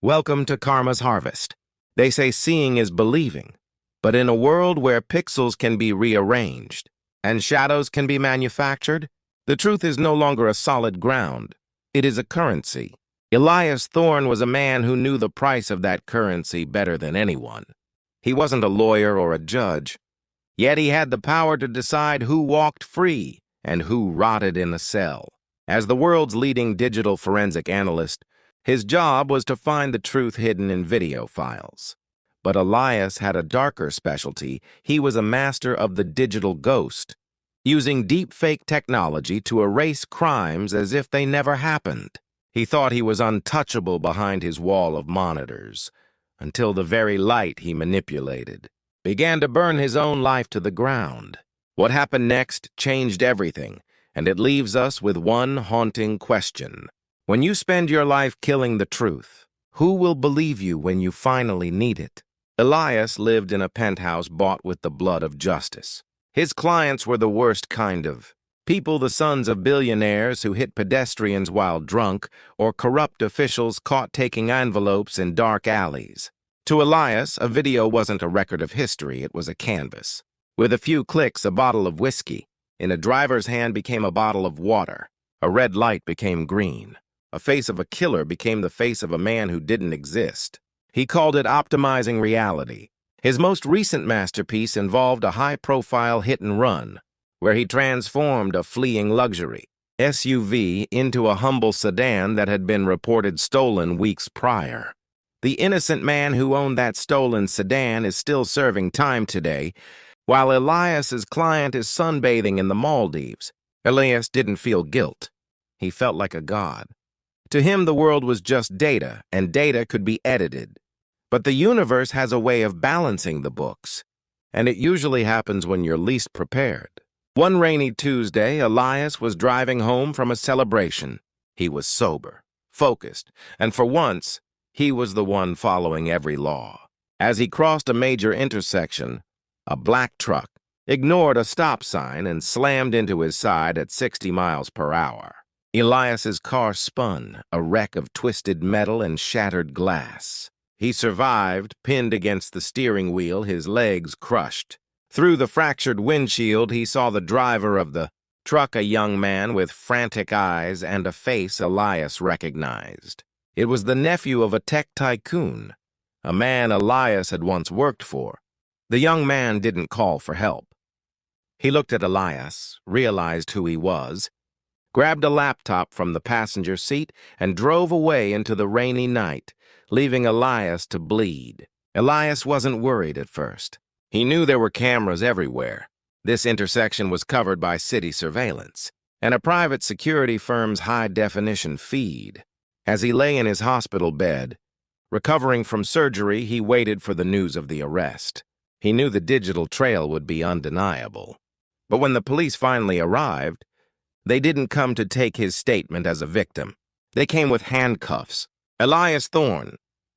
Welcome to Karma's Harvest. They say seeing is believing, but in a world where pixels can be rearranged and shadows can be manufactured, the truth is no longer a solid ground. It is a currency. Elias Thorne was a man who knew the price of that currency better than anyone. He wasn't a lawyer or a judge, yet he had the power to decide who walked free and who rotted in a cell. As the world's leading digital forensic analyst, his job was to find the truth hidden in video files. But Elias had a darker specialty. He was a master of the digital ghost, using deepfake technology to erase crimes as if they never happened. He thought he was untouchable behind his wall of monitors, until the very light he manipulated began to burn his own life to the ground. What happened next changed everything, and it leaves us with one haunting question. When you spend your life killing the truth, who will believe you when you finally need it? Elias lived in a penthouse bought with the blood of justice. His clients were the worst kind of people, the sons of billionaires who hit pedestrians while drunk, or corrupt officials caught taking envelopes in dark alleys. To Elias, a video wasn't a record of history, it was a canvas. With a few clicks, a bottle of whiskey in a driver's hand became a bottle of water. A red light became green. A face of a killer became the face of a man who didn't exist. He called it optimizing reality. His most recent masterpiece involved a high-profile hit-and-run, where he transformed a fleeing luxury SUV into a humble sedan that had been reported stolen weeks prior. The innocent man who owned that stolen sedan is still serving time today, while Elias's client is sunbathing in the Maldives. Elias didn't feel guilt. He felt like a god. To him, the world was just data, and data could be edited. But the universe has a way of balancing the books, and it usually happens when you're least prepared. One rainy Tuesday, Elias was driving home from a celebration. He was sober, focused, and for once, he was the one following every law. As he crossed a major intersection, a black truck ignored a stop sign and slammed into his side at 60 miles per hour. Elias's car spun, a wreck of twisted metal and shattered glass. He survived, pinned against the steering wheel, his legs crushed. Through the fractured windshield, he saw the driver of the truck, a young man with frantic eyes and a face Elias recognized. It was the nephew of a tech tycoon, a man Elias had once worked for. The young man didn't call for help. He looked at Elias, realized who he was, grabbed a laptop from the passenger seat, and drove away into the rainy night, leaving Elias to bleed. Elias wasn't worried at first. He knew there were cameras everywhere. This intersection was covered by city surveillance and a private security firm's high-definition feed. As he lay in his hospital bed, recovering from surgery, he waited for the news of the arrest. He knew the digital trail would be undeniable. But when the police finally arrived, they didn't come to take his statement as a victim. They came with handcuffs. Elias Thorne,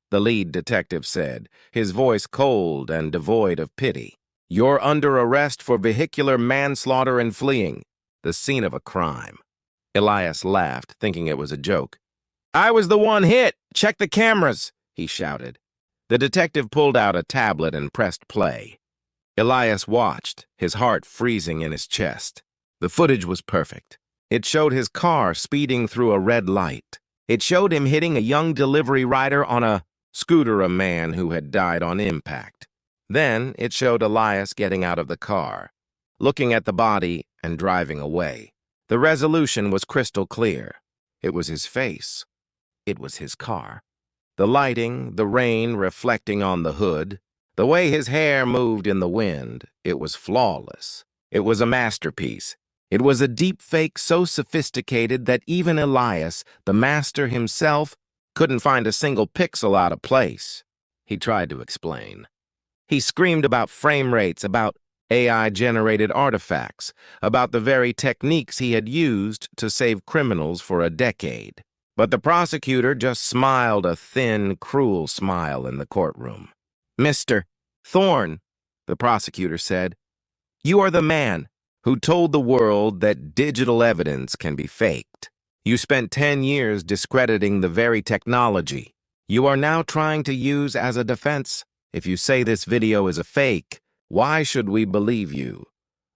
the lead detective said, his voice cold and devoid of pity. You're under arrest for vehicular manslaughter and fleeing the scene of a crime. Elias laughed, thinking it was a joke. I was the one hit! Check the cameras! He shouted. The detective pulled out a tablet and pressed play. Elias watched, his heart freezing in his chest. The footage was perfect. It showed his car speeding through a red light. It showed him hitting a young delivery rider on a scooter, a man who had died on impact. Then it showed Elias getting out of the car, looking at the body, and driving away. The resolution was crystal clear. It was his face. It was his car. The lighting, the rain reflecting on the hood, the way his hair moved in the wind, it was flawless. It was a masterpiece. It was a deep fake so sophisticated that even Elias, the master himself, couldn't find a single pixel out of place. He tried to explain. He screamed about frame rates, about AI-generated artifacts, about the very techniques he had used to save criminals for a decade. But the prosecutor just smiled a thin, cruel smile in the courtroom. Mr. Thorne, the prosecutor said, you are the man who told the world that digital evidence can be faked. You spent 10 years discrediting the very technology you are now trying to use as a defense. If you say this video is a fake, why should we believe you?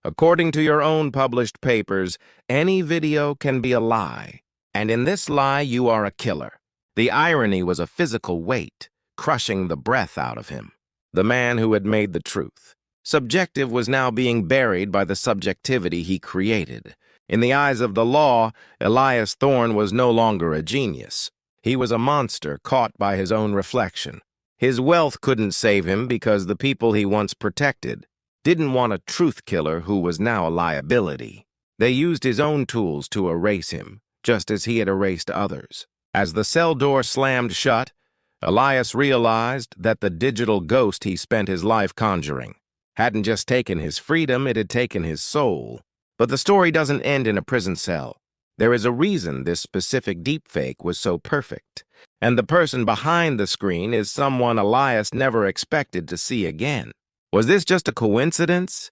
According to your own published papers, any video can be a lie. And in this lie, you are a killer. The irony was a physical weight, crushing the breath out of him. The man who had made the truth. Subjective was now being buried by the subjectivity he created. In the eyes of the law, Elias Thorne was no longer a genius. He was a monster caught by his own reflection. His wealth couldn't save him because the people he once protected didn't want a truth killer who was now a liability. They used his own tools to erase him, just as he had erased others. As the cell door slammed shut, Elias realized that the digital ghost he spent his life conjuring hadn't just taken his freedom, it had taken his soul. But the story doesn't end in a prison cell. There is a reason this specific deepfake was so perfect, and the person behind the screen is someone Elias never expected to see again. Was this just a coincidence?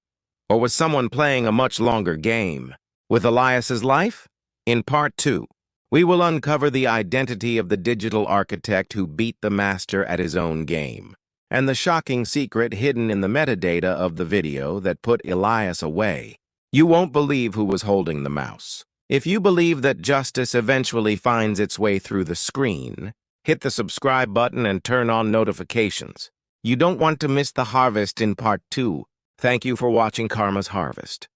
Or was someone playing a much longer game with Elias's life? In Part 2, we will uncover the identity of the digital architect who beat the master at his own game, and the shocking secret hidden in the metadata of the video that put Elias away. You won't believe who was holding the mouse. If you believe that justice eventually finds its way through the screen, hit the subscribe button and turn on notifications. You don't want to miss the harvest in Part 2. Thank you for watching Karma's Harvest.